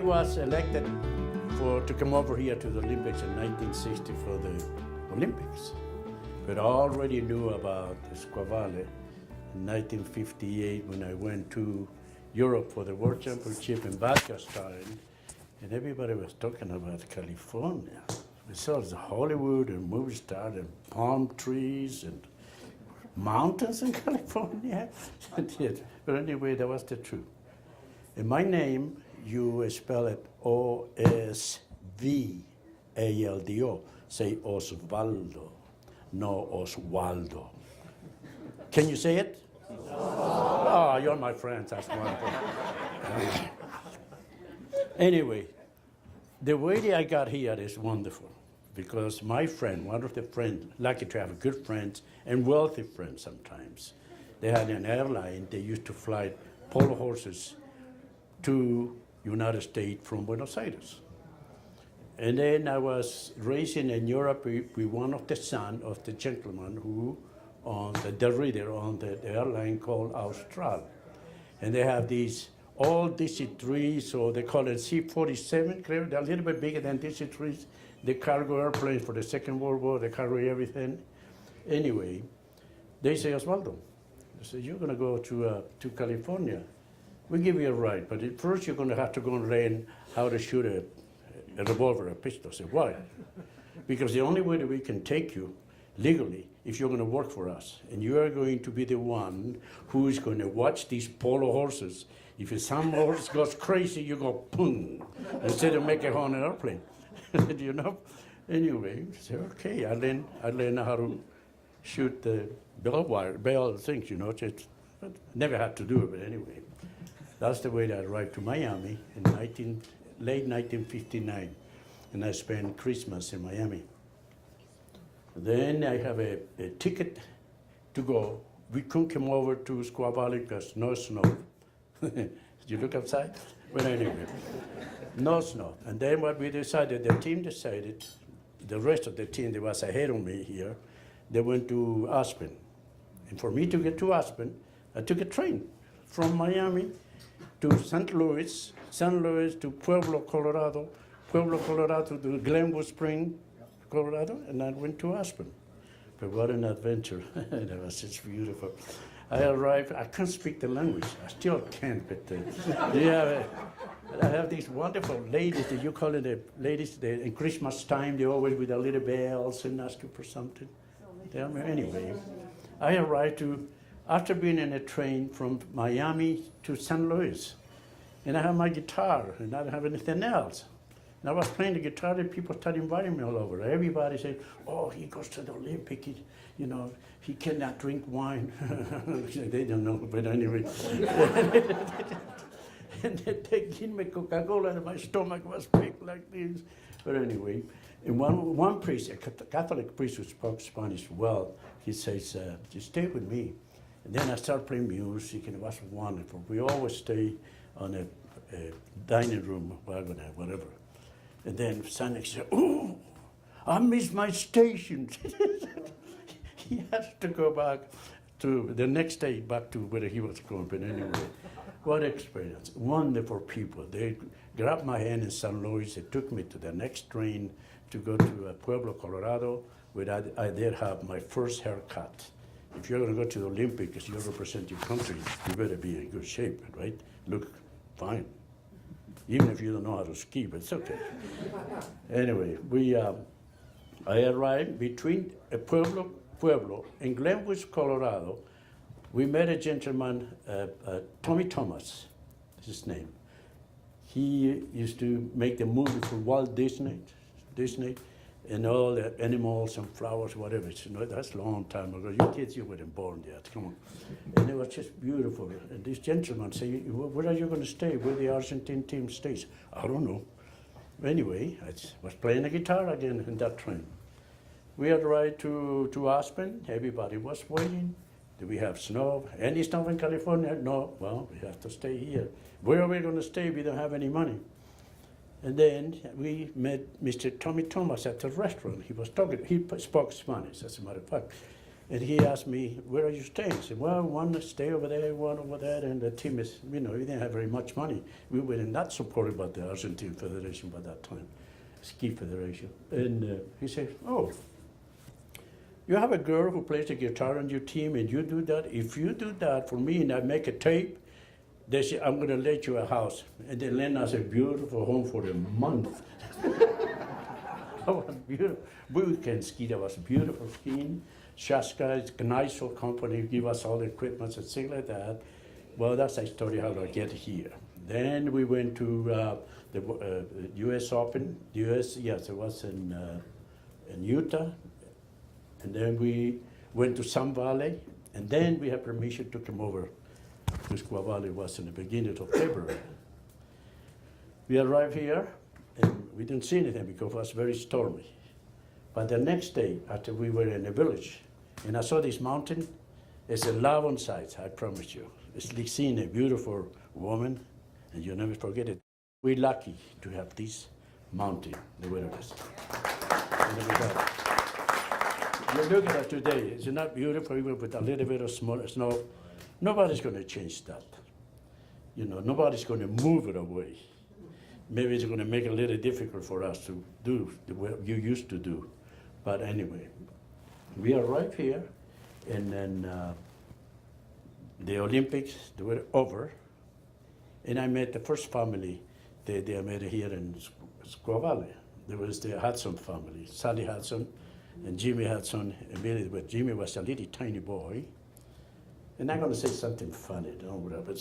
was elected to come over here to the Olympics in 1960 for the Olympics. But I already knew about Squaw Valley in 1958 when I went to Europe for the World Championship in Pakistan, and everybody was talking about California. We saw the Hollywood and movie star and palm trees and mountains in California. But anyway, that was the truth. And my name, you spell it O-S-V-A-L-D-O. Say Osvaldo, no Osvaldo. Can you say it? Oh, you're my friends, that's wonderful. Anyway, the way I got here is wonderful because my friend, one of the friends, lucky to have good friends and wealthy friends sometimes, they had an airline, they used to fly polo horses to United States from Buenos Aires. And then I was racing in Europe with one of the sons of the gentleman who on the reader on the airline called Austral. And they have these all DC-3s, so they call it C-47, they're a little bit bigger than DC-3s. The cargo airplanes for the Second World War, they carry everything. Anyway, they say, Osvaldo, they say, you're gonna go to California. We give you a ride, but first you're gonna have to go and learn how to shoot a revolver, a pistol. I said, why? Because the only way that we can take you legally, if you're going to work for us, and you are going to be the one who is going to watch these polo horses. If some horse goes crazy, you go boom, instead of making it on an airplane. You know? Anyway, I said, okay, I learned how to shoot the bell things, you know. But never had to do it, but anyway. That's the way that I arrived to Miami in late 1959, and I spent Christmas in Miami. Then I have a ticket to go. We couldn't come over to Squaw Valley because no snow. Did you look outside? But anyway, no snow. And then what we decided, the team decided, the rest of the team that was ahead of me here, they went to Aspen. And for me to get to Aspen, I took a train from Miami to St. Louis to Pueblo, Colorado to Glenwood Spring, Colorado, and I went to Aspen. But what an adventure. That was just beautiful. I arrived, I can't speak the language. I still can't, but yeah, I have these wonderful ladies, that you call it the ladies, in Christmas time, they always with their little bells and ask you for something. Anyway, I arrived after being in a train from Miami to St. Louis, and I have my guitar, and I don't have anything else. And I was playing the guitar, and people started inviting me all over. Everybody said, oh, he goes to the Olympic, he cannot drink wine. They don't know, but anyway. And they gave me Coca-Cola, and my stomach was big like this. But anyway, and one priest, a Catholic priest who spoke Spanish well, he says, just stay with me. And then I started playing music, and it was wonderful. We always stay on a dining room, whatever. And then Sunday said, oh, I missed my station. He has to go back to the next day, back to where he was going. But anyway, what experience. Wonderful people. They grabbed my hand in St. Louis. They took me to the next train to go to Pueblo, Colorado, where I did have my first haircut. If you're going to go to the Olympics, you represent your country, you better be in good shape, right? Look fine. Even if you don't know how to ski, but it's okay. Anyway, I arrived between Pueblo and Glenwood, Colorado. We met a gentleman, Tommy Thomas, is his name. He used to make the movie for Walt Disney, and all the animals and flowers, whatever. That's a long time ago. You kids, you weren't born yet, come on. And it was just beautiful. And this gentleman said, where are you going to stay? Where the Argentine team stays? I don't know. Anyway, I was playing the guitar again in that train. We arrived to Aspen. Everybody was waiting. Do we have snow? Any snow in California? No. Well, we have to stay here. Where are we going to stay? We don't have any money. And then we met Mr. Tommy Thomas at the restaurant. He was talking, he spoke Spanish, as a matter of fact. And he asked me, where are you staying? I said, well, one stay over there, one over there, and the team is, we didn't have very much money. We were not supported by the Argentine Federation by that time, Ski Federation. And he said, oh, you have a girl who plays the guitar on your team and you do that? If you do that for me and I make a tape, they say, I'm gonna let you a house. And they lend us a beautiful home for a month. That was beautiful. We can ski, that was beautiful skiing. Shaska, a nice old company, give us all the equipment and things like that. Well, that's the story how I get here. Then we went to the U.S. Open. Yes, it was in Utah. And then we went to Squaw Valley. And then we had permission to come over to Squaw Valley. Was in the beginning of February. We arrived here, and we didn't see anything because it was very stormy. But the next day, after we were in the village, and I saw this mountain, it's a love on sight, I promise you. It's like seeing a beautiful woman, and you'll never forget it. We're lucky to have this mountain, the wilderness. You look at it today, it's not beautiful, even with a little bit of snow. Nobody's going to change that. Nobody's going to move it away. Maybe it's going to make it a little difficult for us to do the way you used to do. But anyway, we arrived here, and then the Olympics, they were over, and I met the first family they met here in Squaw Valley. There was the Hudson family, Sally Hudson and Jimmy Hudson. But Jimmy was a little tiny boy. And I'm going to say something funny, don't worry. But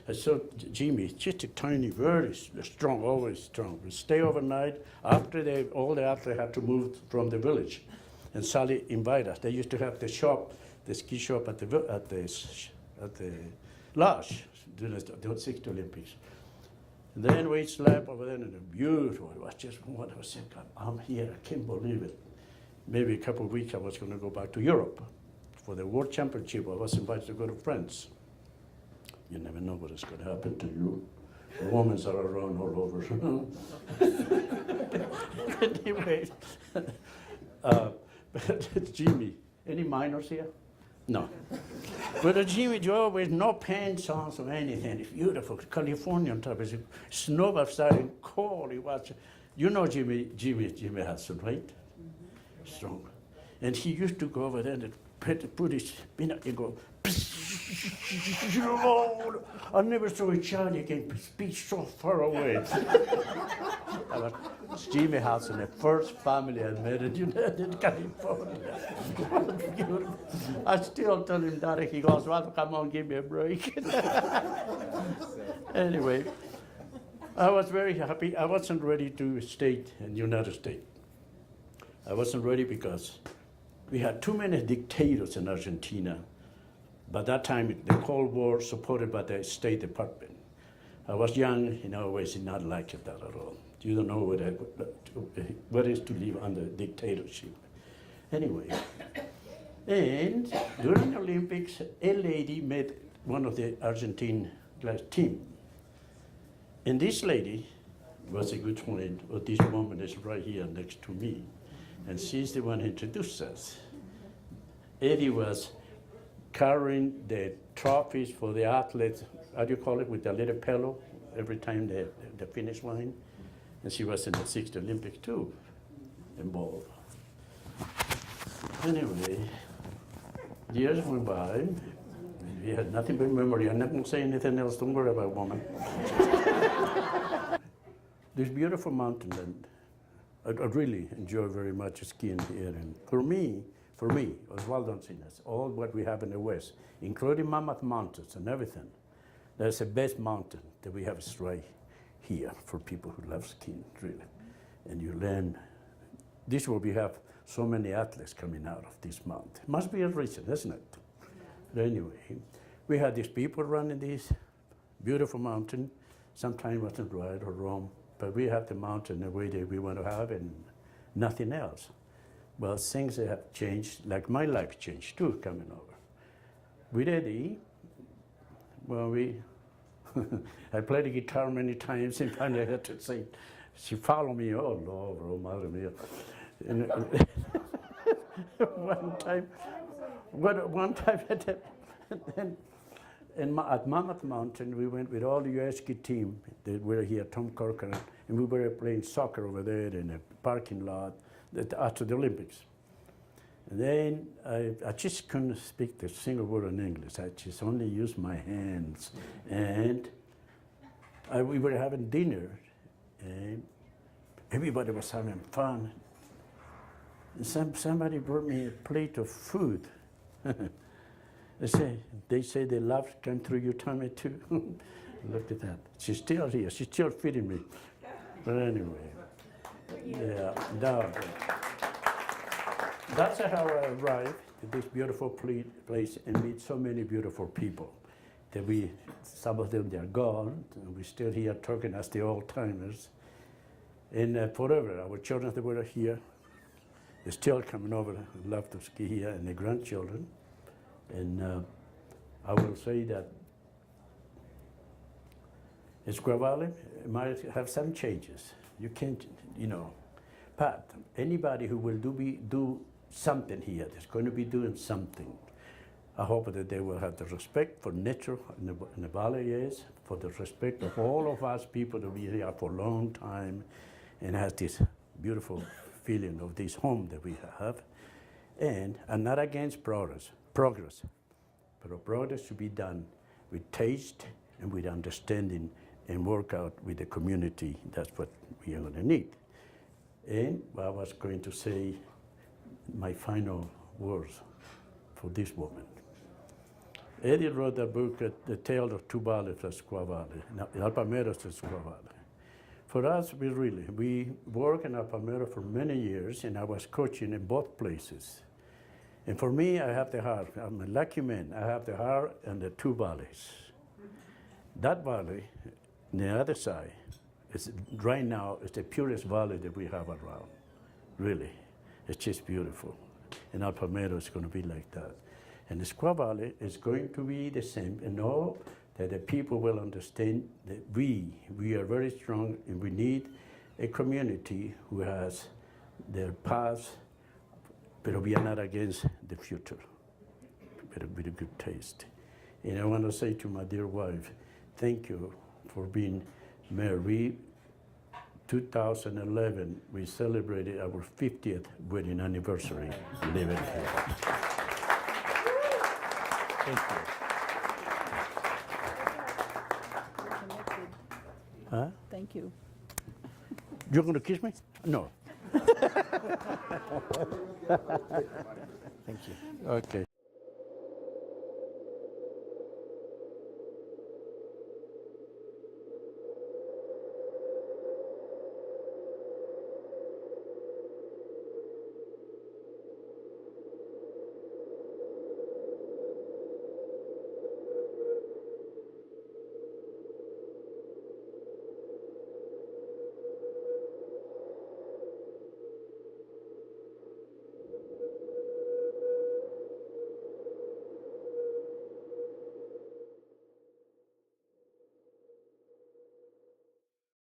I saw Jimmy, just a tiny, very strong, always strong. We stay overnight. After all the athletes had to move from the village. And Sally invited us. They used to have the ski shop at the lodge during the 60 Olympics. And then we slept over there in a beautiful, it was just one. I was saying, I'm here, I can't believe it. Maybe a couple of weeks I was going to go back to Europe. For the World Championship, I was invited to go to France. You never know what is going to happen to you. The women are around all over. Anyway, but Jimmy, any minors here? No. But Jimmy Joe with no pants on or anything. It's beautiful, Californian type. It's snow outside and cold. It was, Jimmy Hudson, right? Mm-hmm. Strong. And he used to go over there and put his spin and go, I never saw a child you can speak so far away. Jimmy Hudson, the first family I met in United California. I still tell him that. He goes, well, come on, give me a break. Anyway, I was very happy. I wasn't ready to stay in the United States. I wasn't ready because we had too many dictators in Argentina. By that time, the Cold War supported by the State Department. I was young, in other ways, did not like it that at all. You don't know what it is to live under dictatorship. Anyway, and during the Olympics, a lady met one of the Argentine team. And this lady was a good friend, but this woman is right here next to me. And she's the one who introduced us. Eddie was carrying the trophies for the athletes, how do you call it, with a little pillow every time the finish line. And she was in the 60 Olympics too, involved. Anyway, years went by. We had nothing but memory. I'm not going to say anything else. Don't worry about woman. This beautiful mountain, and I really enjoy very much skiing here. And for me, Osvaldo Encinas, all what we have in the West, including Mammoth Mountains and everything, that's the best mountain that we have is right here for people who love skiing, really. And you learn, this is where we have so many athletes coming out of this mountain. Must be a reason, isn't it? But anyway, we had these people running this beautiful mountain. Sometimes it wasn't right or wrong, but we have the mountain the way that we want to have it and nothing else. Well, things have changed, like my life changed too, coming over. With Eddie, well, I played the guitar many times, and finally I had to sing. She followed me, oh Lord, oh Madre mia. And one time, Well, one time at Mammoth Mountain, we went with all the USK team that were here, Tom Corcoran, and we were playing soccer over there in a parking lot after the Olympics. And then I just couldn't speak a single word in English. I just only used my hands. And we were having dinner, and everybody was having fun. And somebody brought me a plate of food. They say the love came through your tummy too. Look at that. She's still here. She's still feeding me. But anyway, yeah, no. That's how I arrived at this beautiful place and meet so many beautiful people. That some of them, they're gone, and we're still here talking as the old timers. And forever, our children that were here, they're still coming over, love to ski here, and the grandchildren. And I will say that Squaw Valley might have some changes. You can't, but anybody who will do something here, that's going to be doing something. I hope that they will have the respect for nature in the valley, yes, for the respect of all of us people that be here for a long time and has this beautiful feeling of this home that we have. And I'm not against progress, but progress should be done with taste and with understanding and work out with the community. That's what we are going to need. And I was going to say my final words for this woman. Eddie wrote a book, The Tale of Two Valleys of Squaw Valley, Alpameros of Squaw Valley. For us, we worked in Alpamero for many years, and I was coaching in both places. And for me, I have the heart. I'm a lucky man. I have the heart and the two valleys. That valley, on the other side, right now, it's the purest valley that we have around. Really, it's just beautiful. And Alpamero is going to be like that. And the Squaw Valley is going to be the same. And know that the people will understand that we are very strong, and we need a community who has their past, but we are not against the future, but with a good taste. And I want to say to my dear wife, thank you for being mayor. 2011, we celebrated our 50th wedding anniversary living here. Thank you. Huh? Thank you. You're going to kiss me? No. Thank you. Okay.